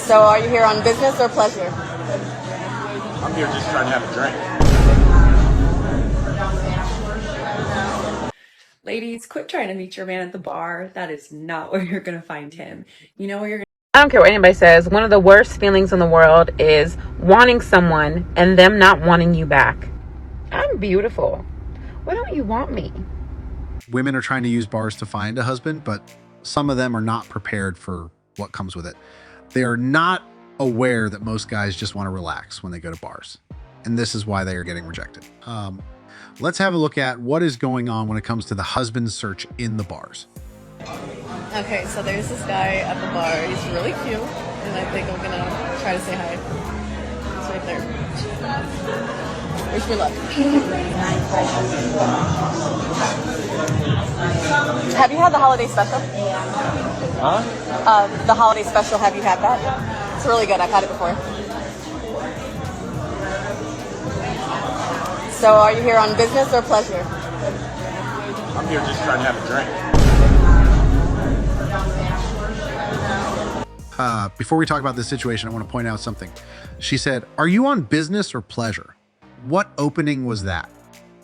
So are you here on business or pleasure? I'm here just trying to have a drink. Ladies, quit trying to meet your man at the bar. That is not where you're going to find him. You know where you're going I don't care what anybody says. One of the worst feelings in the world is wanting someone and them not wanting you back. I'm beautiful. Why don't you want me? Women are trying to use bars to find a husband, but some of them are not prepared for what comes with it. They are not aware that most guys just want to relax when they go to bars. And this is why they are getting rejected. Let's have a look at what is going on when it comes to the husband search in the bars. Okay, so there's this guy at the bar. He's really cute, and I think I'm gonna try to say hi. He's right there. Wish me luck. Have you had the holiday special? Huh? The holiday special, have you had that? It's really good. I've had it before. So are you here on business or pleasure? I'm here just trying to have a drink. Before we talk about this situation, I want to point out something. She said, "Are you on business or pleasure?" What opening was that?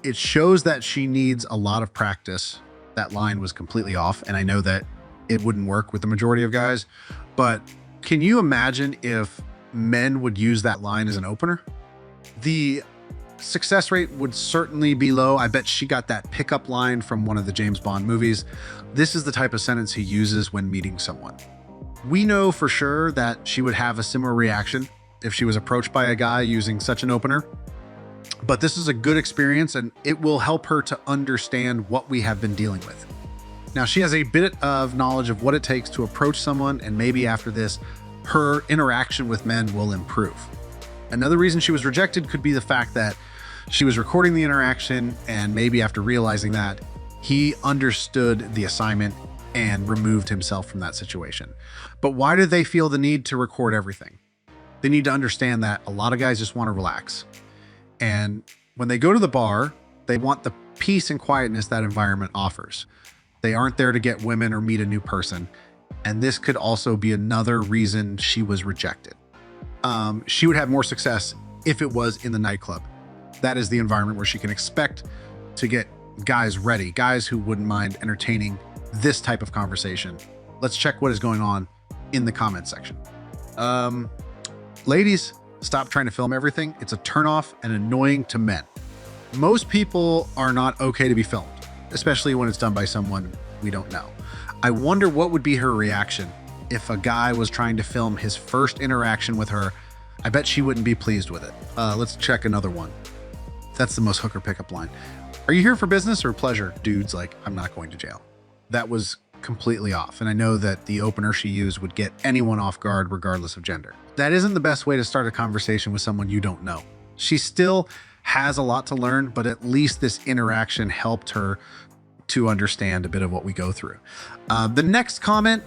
It shows that she needs a lot of practice. That line was completely off, and I know that it wouldn't work with the majority of guys, but can you imagine if men would use that line as an opener? The success rate would certainly be low. I bet she got that pickup line from one of the James Bond movies. This is the type of sentence he uses when meeting someone. We know for sure that she would have a similar reaction if she was approached by a guy using such an opener. But this is a good experience and it will help her to understand what we have been dealing with. Now, she has a bit of knowledge of what it takes to approach someone, and maybe after this, her interaction with men will improve. Another reason she was rejected could be the fact that she was recording the interaction, and maybe after realizing that, he understood the assignment and removed himself from that situation. But why do they feel the need to record everything? They need to understand that a lot of guys just want to relax. And when they go to the bar, they want the peace and quietness that environment offers. They aren't there to get women or meet a new person. And this could also be another reason she was rejected. She would have more success if it was in the nightclub. That is the environment where she can expect to get guys ready, guys who wouldn't mind entertaining this type of conversation. Let's check what is going on in the comment section. Ladies, stop trying to film everything. It's a turnoff and annoying to men. Most people are not okay to be filmed, especially when it's done by someone we don't know. I wonder what would be her reaction if a guy was trying to film his first interaction with her. I bet she wouldn't be pleased with it. Let's check another one. That's the most hooker pickup line. Are you here for business or pleasure? Dude's like, I'm not going to jail. That was completely off. And I know that the opener she used would get anyone off guard regardless of gender. That isn't the best way to start a conversation with someone you don't know. She still has a lot to learn, but at least this interaction helped her to understand a bit of what we go through. The next comment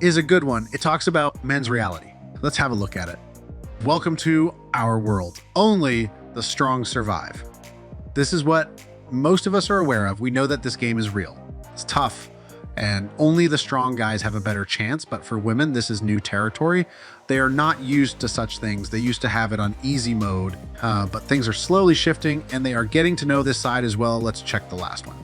is a good one. It talks about men's reality. Let's have a look at it. Welcome to our world. Only the strong survive. This is what most of us are aware of. We know that this game is real. It's tough, and only the strong guys have a better chance. But for women, this is new territory. They are not used to such things. They used to have it on easy mode, but things are slowly shifting and they are getting to know this side as well. Let's check the last one.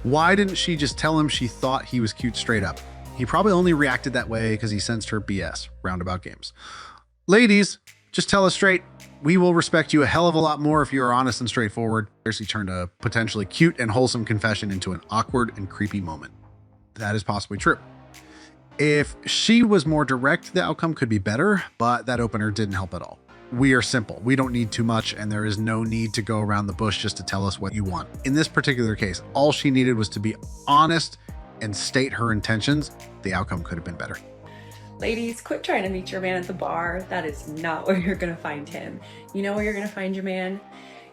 Why didn't she just tell him she thought he was cute straight up? He probably only reacted that way because he sensed her BS. Roundabout games. Ladies, just tell us straight. We will respect you a hell of a lot more if you are honest and straightforward. He turned a potentially cute and wholesome confession into an awkward and creepy moment. That is possibly true. If she was more direct, the outcome could be better, but that opener didn't help at all. We are simple. We don't need too much, and there is no need to go around the bush just to tell us what you want. In this particular case, all she needed was to be honest and state her intentions. The outcome could have been better. Ladies, quit trying to meet your man at the bar. That is not where you're going to find him. You know where you're going to find your man?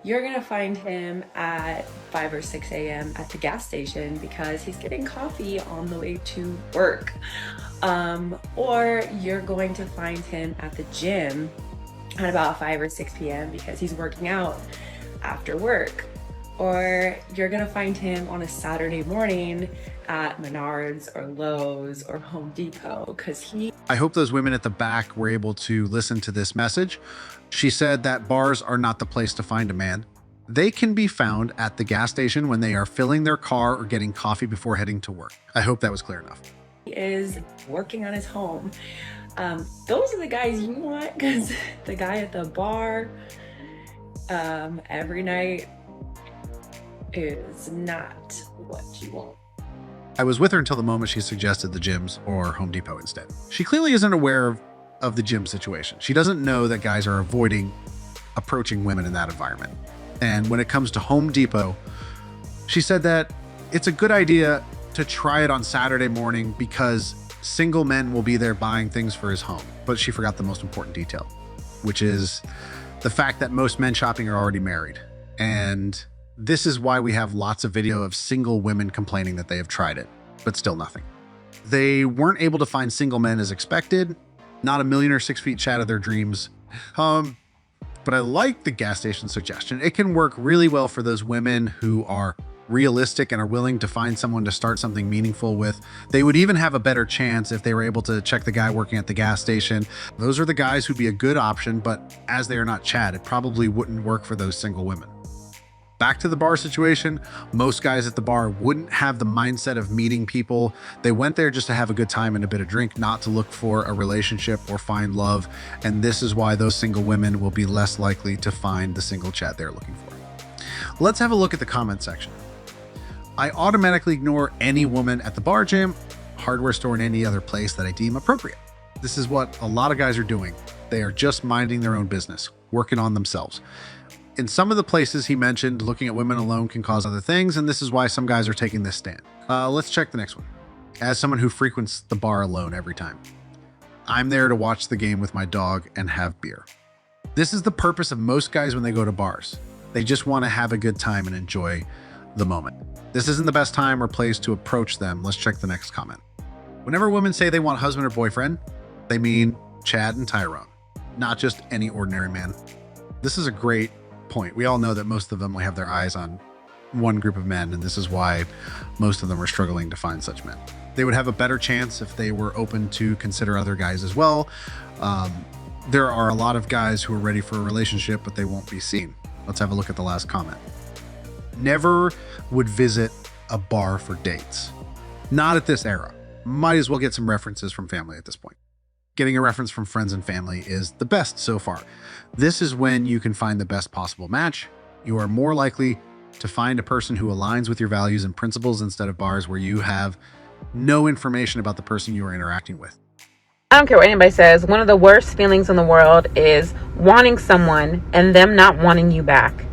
You're going to find him at 5 or 6 a.m. at the gas station because he's getting coffee on the way to work. Or you're going to find him at the gym at about 5 or 6 p.m. because he's working out after work. Or you're gonna find him on a Saturday morning at Menards or Lowe's or Home Depot, because he... I hope those women at the back were able to listen to this message. She said that bars are not the place to find a man. They can be found at the gas station when they are filling their car or getting coffee before heading to work. I hope that was clear enough. He is working on his home. Those are the guys you want, because the guy at the bar every night is not what you want. I was with her until the moment she suggested the gyms or Home Depot instead. She clearly isn't aware of the gym situation. She doesn't know that guys are avoiding approaching women in that environment. And when it comes to Home Depot, she said that it's a good idea to try it on Saturday morning because single men will be there buying things for his home. But she forgot the most important detail, which is the fact that most men shopping are already married. And this is why we have lots of video of single women complaining that they have tried it, but still nothing. They weren't able to find single men as expected, not a millionaire 6 feet chat of their dreams. But I like the gas station suggestion. It can work really well for those women who are realistic and are willing to find someone to start something meaningful with. They would even have a better chance if they were able to check the guy working at the gas station. Those are the guys who'd be a good option, but as they are not Chad, it probably wouldn't work for those single women. Back to the bar situation, most guys at the bar wouldn't have the mindset of meeting people. They went there just to have a good time and a bit of drink, not to look for a relationship or find love. And this is why those single women will be less likely to find the single Chad they're looking for. Let's have a look at the comment section. I automatically ignore any woman at the bar, gym, hardware store, and any other place that I deem appropriate. This is what a lot of guys are doing. They are just minding their own business, working on themselves. In some of the places he mentioned, looking at women alone can cause other things, and this is why some guys are taking this stand. Let's check the next one. As someone who frequents the bar alone every time, I'm there to watch the game with my dog and have beer. This is the purpose of most guys when they go to bars. They just want to have a good time and enjoy the moment. This isn't the best time or place to approach them. Let's check the next comment. Whenever women say they want husband or boyfriend, they mean Chad and Tyrone, not just any ordinary man. This is a great point. We all know that most of them have their eyes on one group of men, and this is why most of them are struggling to find such men. They would have a better chance if they were open to consider other guys as well. There are a lot of guys who are ready for a relationship, but they won't be seen. Let's have a look at the last comment. Never would visit a bar for dates. Not at this era. Might as well get some references from family at this point. Getting a reference from friends and family is the best so far. This is when you can find the best possible match. You are more likely to find a person who aligns with your values and principles instead of bars where you have no information about the person you are interacting with. I don't care what anybody says. One of the worst feelings in the world is wanting someone and them not wanting you back.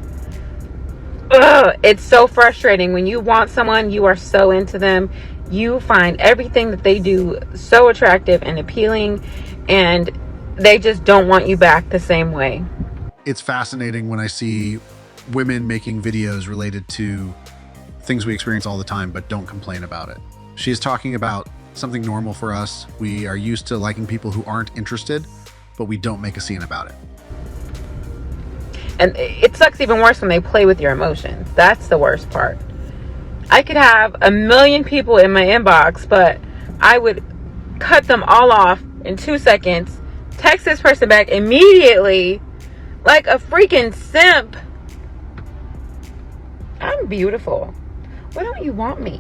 Ugh, it's so frustrating. When you want someone, you are so into them. You find everything that they do so attractive and appealing, and they just don't want you back the same way. It's fascinating when I see women making videos related to things we experience all the time, but don't complain about it. She's talking about something normal for us. We are used to liking people who aren't interested, but we don't make a scene about it. And it sucks even worse when they play with your emotions. That's the worst part. I could have a million people in my inbox, but I would cut them all off in 2 seconds, text this person back immediately like a freaking simp. I'm beautiful. Why don't you want me?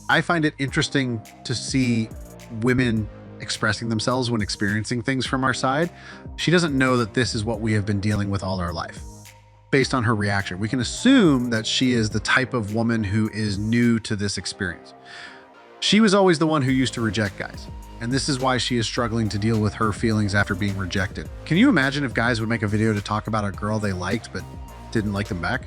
I find it interesting to see women expressing themselves when experiencing things from our side. She doesn't know that this is what we have been dealing with all our life. Based on her reaction, we can assume that she is the type of woman who is new to this experience. She was always the one who used to reject guys, and this is why she is struggling to deal with her feelings after being rejected. Can you imagine if guys would make a video to talk about a girl they liked but didn't like them back?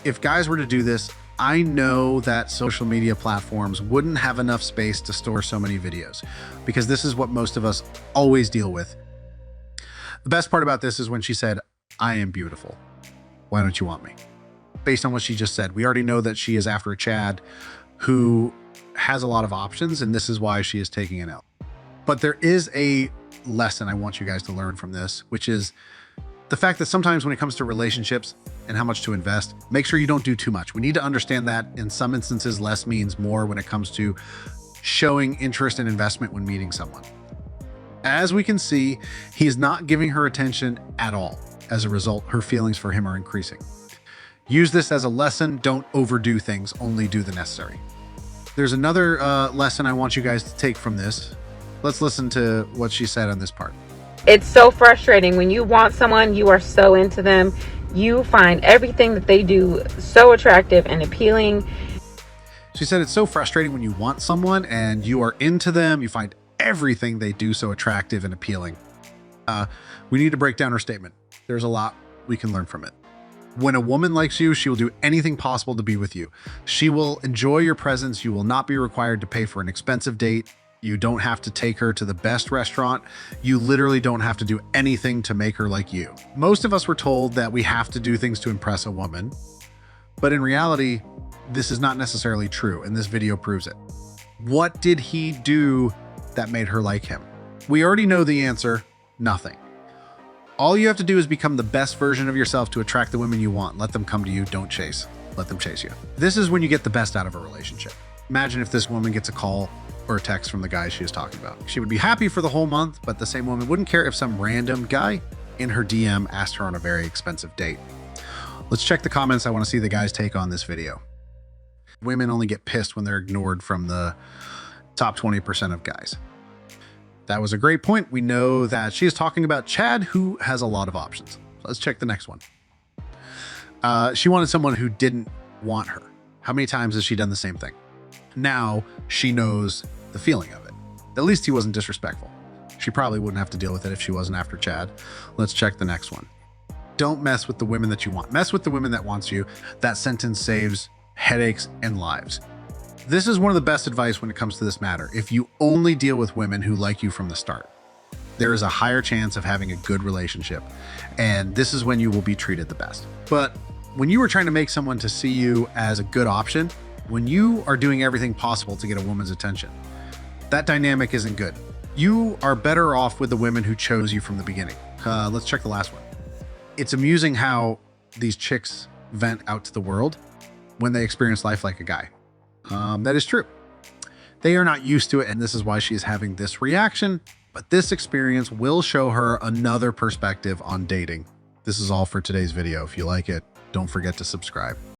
If guys were to do this, I know that social media platforms wouldn't have enough space to store so many videos, because this is what most of us always deal with. The best part about this is when she said, "I am beautiful. Why don't you want me?" Based on what she just said, we already know that she is after a Chad who has a lot of options, and this is why she is taking an L. But there is a lesson I want you guys to learn from this, which is the the fact that sometimes when it comes to relationships and how much to invest, make sure you don't do too much. We need to understand that in some instances, less means more when it comes to showing interest and investment when meeting someone. As we can see, he's not giving her attention at all. As a result, her feelings for him are increasing. Use this as a lesson. Don't overdo things, only do the necessary. There's another lesson I want you guys to take from this. Let's listen to what she said on this part. It's so frustrating when you want someone, you are so into them, you find everything that they do so attractive and appealing. She said it's so frustrating when you want someone and you are into them, you find everything they do so attractive and appealing. We need to break down her statement. There's a lot we can learn from it. When a woman likes you, she will do anything possible to be with you. She will enjoy your presence. You will not be required to pay for an expensive date. You don't have to take her to the best restaurant. You literally don't have to do anything to make her like you. Most of us were told that we have to do things to impress a woman, but in reality, this is not necessarily true, and this video proves it. What did he do that made her like him? We already know the answer: nothing. All you have to do is become the best version of yourself to attract the women you want. Let them come to you, don't chase. Let them chase you. This is when you get the best out of a relationship. Imagine if this woman gets a call or a text from the guy she was talking about. She would be happy for the whole month, but the same woman wouldn't care if some random guy in her DM asked her on a very expensive date. Let's check the comments. I want to see the guys' take on this video. Women only get pissed when they're ignored from the top 20% of guys. That was a great point. We know that she is talking about Chad, who has a lot of options. Let's check the next one. She wanted someone who didn't want her. How many times has she done the same thing? Now she knows the feeling of it. At least he wasn't disrespectful. She probably wouldn't have to deal with it if she wasn't after Chad. Let's check the next one. Don't mess with the women that you want. Mess with the women that wants you. That sentence saves headaches and lives. This is one of the best advice when it comes to this matter. If you only deal with women who like you from the start, there is a higher chance of having a good relationship. And this is when you will be treated the best. But when you are trying to make someone to see you as a good option, when you are doing everything possible to get a woman's attention, that dynamic isn't good. You are better off with the women who chose you from the beginning. Let's check the last one. It's amusing how these chicks vent out to the world when they experience life like a guy. That is true. They are not used to it, and this is why she is having this reaction. But this experience will show her another perspective on dating. This is all for today's video. If you like it, don't forget to subscribe.